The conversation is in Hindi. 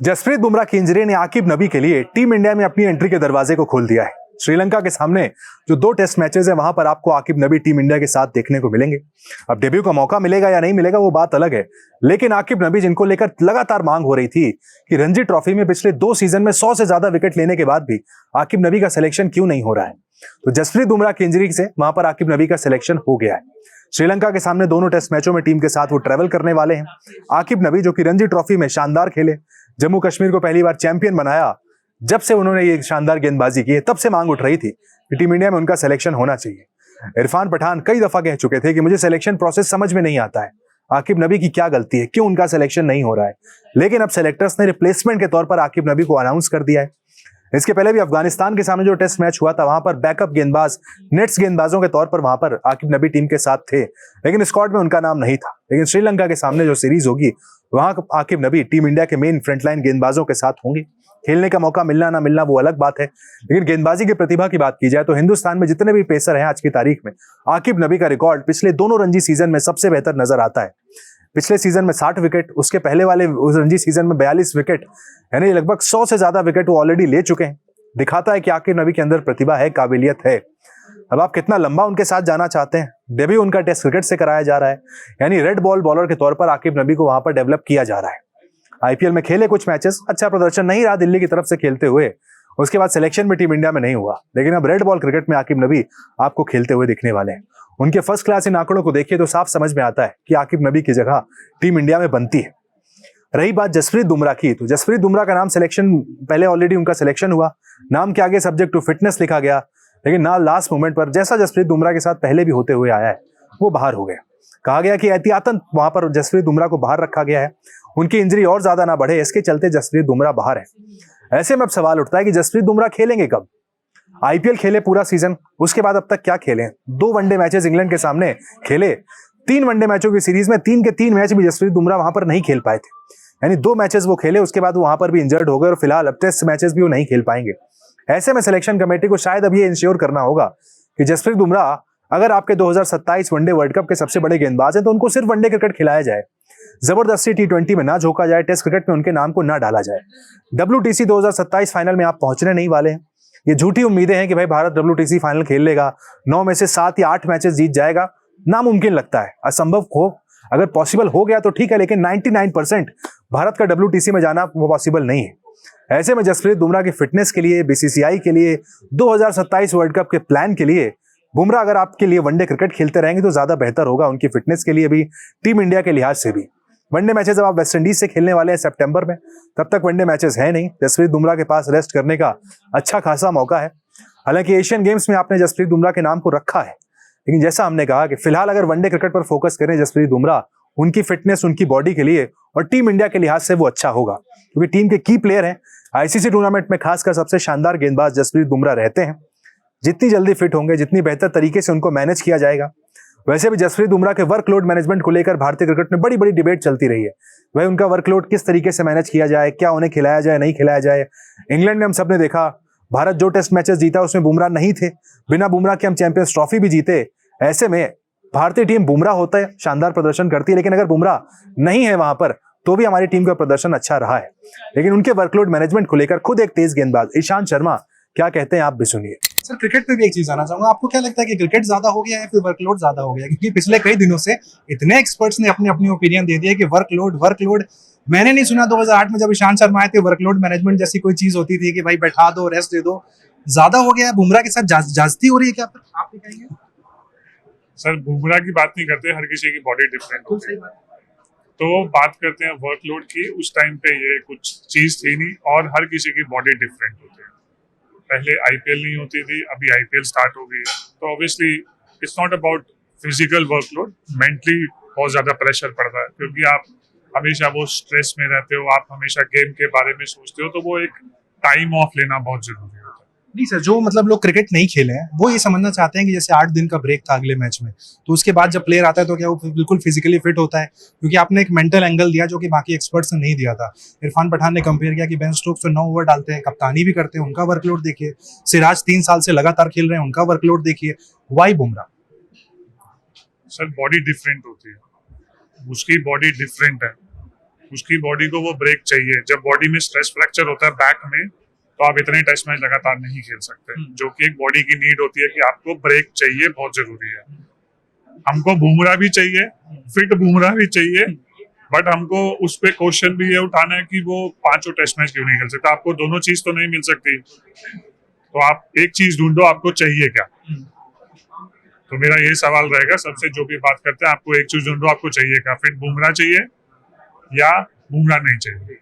जसप्रीत बुमराह की इंजरी ने आकिब नबी के लिए टीम इंडिया में अपनी एंट्री के दरवाजे को खोल दिया है। श्रीलंका के सामने जो 2 टेस्ट मैचेस है वहां पर आपको आकिब नबी टीम इंडिया के साथ देखने को मिलेंगे। अब डेब्यू का मौका मिलेगा या नहीं मिलेगा वो बात अलग है, लेकिन आकिब नबी जिनको लेकर लगातार मांग हो रही थी कि रणजी ट्रॉफी में पिछले 2 सीजन में 100 से ज्यादा विकेट लेने के बाद भी आकिब नबी का सिलेक्शन क्यों नहीं हो रहा है, तो जसप्रीत बुमराह की इंजरी से वहां पर आकिब नबी का सिलेक्शन हो गया है। श्रीलंका के सामने दोनों टेस्ट मैचों में टीम के साथ वो ट्रेवल करने वाले हैं। आकिब नबी जो कि रणजी ट्रॉफी में शानदार खेले, जम्मू कश्मीर को पहली बार चैंपियन बनाया, जब से उन्होंने ये शानदार गेंदबाजी की है तब से मांग उठ रही थी कि टीम इंडिया में उनका सिलेक्शन होना चाहिए। इरफान पठान कई दफा कह चुके थे कि मुझे सिलेक्शन प्रोसेस समझ में नहीं आता है, आकिब नबी की क्या गलती है, क्यों उनका सिलेक्शन नहीं हो रहा है। लेकिन अब सेलेक्टर्स ने रिप्लेसमेंट के तौर पर आकिब नबी को अनाउंस कर दिया है। इसके पहले भी अफगानिस्तान के सामने जो टेस्ट मैच हुआ था वहां पर बैकअप गेंदबाज, नेट्स गेंदबाजों के तौर पर वहां पर आकिब नबी टीम के साथ थे, लेकिन स्क्वाड में उनका नाम नहीं था। लेकिन श्रीलंका के सामने जो सीरीज होगी वहां आकिब नबी टीम इंडिया के मेन फ्रंटलाइन गेंदबाजों के साथ होंगे। खेलने का मौका मिलना ना मिलना वो अलग बात है, लेकिन गेंदबाजी की प्रतिभा की बात की जाए तो हिंदुस्तान में जितने भी पेसर हैं आज की तारीख में, आकिब नबी का रिकॉर्ड पिछले दोनों रणजी सीजन में सबसे बेहतर नजर आता है। पिछले सीजन में 60 विकेट, उसके पहले वाले रणजी सीजन में 42 विकेट, यानी लगभग 100 से ज्यादा विकेट वो ऑलरेडी ले चुके हैं। दिखाता है कि आकिब नबी के अंदर प्रतिभा है, काबिलियत है। अब आप कितना लंबा उनके साथ जाना चाहते हैं। डेब्यू उनका टेस्ट क्रिकेट से कराया जा रहा है, यानी रेड बॉल बॉलर के तौर पर आकिब नबी को वहां पर डेवलप किया जा रहा है। आईपीएल में खेले कुछ मैचेस, अच्छा प्रदर्शन नहीं रहा दिल्ली की तरफ से खेलते हुए, उसके बाद सिलेक्शन में टीम इंडिया में नहीं हुआ, लेकिन अब रेड बॉल क्रिकेट में आकिब नबी आपको खेलते हुए दिखने वाले हैं। उनके फर्स्ट क्लास इन आंकड़ों को देखिए तो साफ समझ में आता है कि आकिब नबी की जगह टीम इंडिया में बनती है। रही बात जसप्रीत बुमराह की, तो जसप्रीत बुमराह का नाम सिलेक्शन पहले ऑलरेडी उनका सिलेक्शन हुआ, नाम के आगे सब्जेक्ट टू फिटनेस लिखा गया, लेकिन ना लास्ट मोमेंट पर जैसा जसप्रीत बुमराह के साथ पहले भी होते हुए आया है वो बाहर हो गया। कहा गया कि एहतियातन वहां पर जसप्रीत बुमराह को बाहर रखा गया है, उनकी इंजरी और ज्यादा ना बढ़े, इसके चलते जसप्रीत बुमराह बाहर है। ऐसे में अब सवाल उठता है कि जसप्रीत बुमराह खेलेंगे कब। आईपीएल खेले पूरा सीजन, उसके बाद अब तक क्या खेले, 2 वनडे मैचेस इंग्लैंड के सामने खेले, 3 वनडे मैचों की सीरीज में 3 के 3 मैच भी जसप्रीत बुमराह वहां पर नहीं खेल पाए थे, यानी 2 मैचेस वो खेले, उसके बाद वहां पर भी इंजर्ड हो गए और फिलहाल अब टेस्ट मैचेस भी वो नहीं खेल पाएंगे। ऐसे में सिलेक्शन कमेटी को शायद अब ये इंश्योर करना होगा कि जसप्रीत बुमराह अगर आपके 2027 वनडे वर्ल्ड कप के सबसे बड़े गेंदबाज हैं तो उनको सिर्फ वनडे क्रिकेट खिलाया जाए, जबरदस्ती T20 में ना झोंका जाए, टेस्ट क्रिकेट में उनके नाम को ना डाला जाए। WTC 2027 फाइनल में आप पहुंचने नहीं वाले हैं। ये झूठी उम्मीदें हैं कि भाई भारत WTC फाइनल खेल लेगा, 9 में से 7 या 8 मैचेस जीत जाएगा, नामुमकिन लगता है, असंभव हो। अगर पॉसिबल हो गया तो ठीक है, लेकिन 99% भारत का WTC में जाना वो पॉसिबल नहीं है। ऐसे में जसप्रीत बुमराह की फिटनेस के लिए, BCCI के लिए, 2027 वर्ल्ड कप के प्लान के लिए बुमराह अगर आपके लिए वनडे क्रिकेट खेलते रहेंगे तो ज्यादा बेहतर होगा, उनकी फिटनेस के लिए भी, टीम इंडिया के लिहाज से भी। वनडे मैचेस अब आप वेस्ट इंडीज से खेलने वाले हैं सितंबर में, तब तक वनडे मैचेस है नहीं। जसप्रीत बुमराह के पास रेस्ट करने का अच्छा खासा मौका है। हालांकि एशियन गेम्स में आपने जसप्रीत बुमराह के नाम को रखा है, लेकिन जैसा हमने कहा कि फिलहाल अगर वनडे क्रिकेट पर फोकस करें जसप्रीत बुमराह, उनकी फिटनेस उनकी बॉडी के लिए और टीम इंडिया के लिहाज से वो अच्छा होगा, क्योंकि टीम के की प्लेयर हैं। आईसीसी टूर्नामेंट में खासकर सबसे शानदार गेंदबाज जसप्रीत बुमराह रहते हैं। जितनी जल्दी फिट होंगे, जितनी बेहतर तरीके से उनको मैनेज किया जाएगा। वैसे भी जसप्रीत बुमराह के वर्कलोड मैनेजमेंट को लेकर भारतीय क्रिकेट में बड़ी बड़ी डिबेट चलती रही है। वह उनका वर्कलोड किस तरीके से मैनेज किया जाए, क्या उन्हें खिलाया जाए, नहीं खिलाया जाए। इंग्लैंड में हम सबने देखा, भारत जो टेस्ट मैचेस जीता उसमें बुमराह नहीं थे, बिना बुमराह के हम चैंपियंस ट्रॉफी भी जीते। ऐसे में भारतीय टीम बुमराह होता है शानदार प्रदर्शन करती है, लेकिन अगर बुमराह नहीं है वहां पर तो भी हमारी टीम का प्रदर्शन अच्छा रहा है। लेकिन उनके वर्कलोड मैनेजमेंट को लेकर खुद एक तेज गेंदबाज ईशांत शर्मा क्या कहते हैं, आप भी सुनिए। सर, क्रिकेट पे भी एक चीज जानना चाहूंगा, आपको क्या लगता है कि क्रिकेट ज्यादा हो गया है फिर वर्कलोड ज्यादा हो गया? क्योंकि पिछले कई दिनों से इतने एक्सपर्ट्स ने अपनी अपनी ओपिनियन दे दिया कि वर्कलोड मैंने नहीं सुना 2008 में जब ईशांत शर्मा आए थे वर्कलोड मैनेजमेंट जैसी कोई चीज होती थी कि भाई बैठा दो, रेस्ट दे दो। ज्यादा हो गया है, बुमराह के साथ जास्ती हो रही है क्या आप कहेंगे? सर, बुमराह की बात नहीं करते, हर किसी की बॉडी डिफरेंट होती है, तो बात करते हैं वर्कलोड की। उस टाइम पे ये कुछ चीज थी नहीं और हर किसी की बॉडी डिफरेंट होती है। पहले आईपीएल नहीं होती थी, अभी आईपीएल स्टार्ट हो गई है, तो obviously it's not about physical workload, mentally बहुत ज्यादा प्रेशर पड़ता है, क्योंकि आप हमेशा वो स्ट्रेस में रहते हो, आप हमेशा गेम के बारे में सोचते हो, तो वो एक टाइम ऑफ लेना बहुत जरूरी होता है। नहीं सर, जो मतलब लोग क्रिकेट नहीं खेले हैं वो ये समझना चाहते हैं कि जैसे 8 दिन का ब्रेक था अगले मैच में, तो उसके बाद जब प्लेयर आता है तो क्या वो बिल्कुल फिजिकली फिट होता है? क्योंकि आपने एक मेंटल एंगल दिया जो कि बाकी एक्सपर्ट्स ने नहीं दिया था। इरफान पठान ने कंपेयर किया कि बेन स्टोक्स तो 9 ओवर डालते हैं, कप्तानी भी करते हैं, उनका वर्कलोड देखिए। सिराज 3 साल से लगातार खेल रहे हैं, उनका वर्कलोड देखिए। Why Bumrah? Sir, body different होती है, उसकी बॉडी डिफरेंट है, उसकी बॉडी को वो ब्रेक चाहिए। जब बॉडी में स्ट्रेस फ्रैक्चर होता है बैक में, तो आप इतने टेस्ट मैच लगातार नहीं खेल सकते, जो कि एक बॉडी की नीड होती है कि आपको ब्रेक चाहिए, बहुत जरूरी है। हमको बुमराह भी चाहिए, फिट बुमराह भी चाहिए, बट हमको उस पे क्वेश्चन भी ये उठाना है कि वो 5 टेस्ट मैच क्यों नहीं खेल सकता। आपको दोनों चीज तो नहीं मिल सकती, तो आप एक चीज ढूंढो, आपको चाहिए क्या। तो मेरा ये सवाल रहेगा सबसे, जो भी बात करते हैं, आपको एक चीज ढूंढो, आपको चाहिए क्या। फिट बुमराह चाहिए या बुमराह नहीं चाहिए।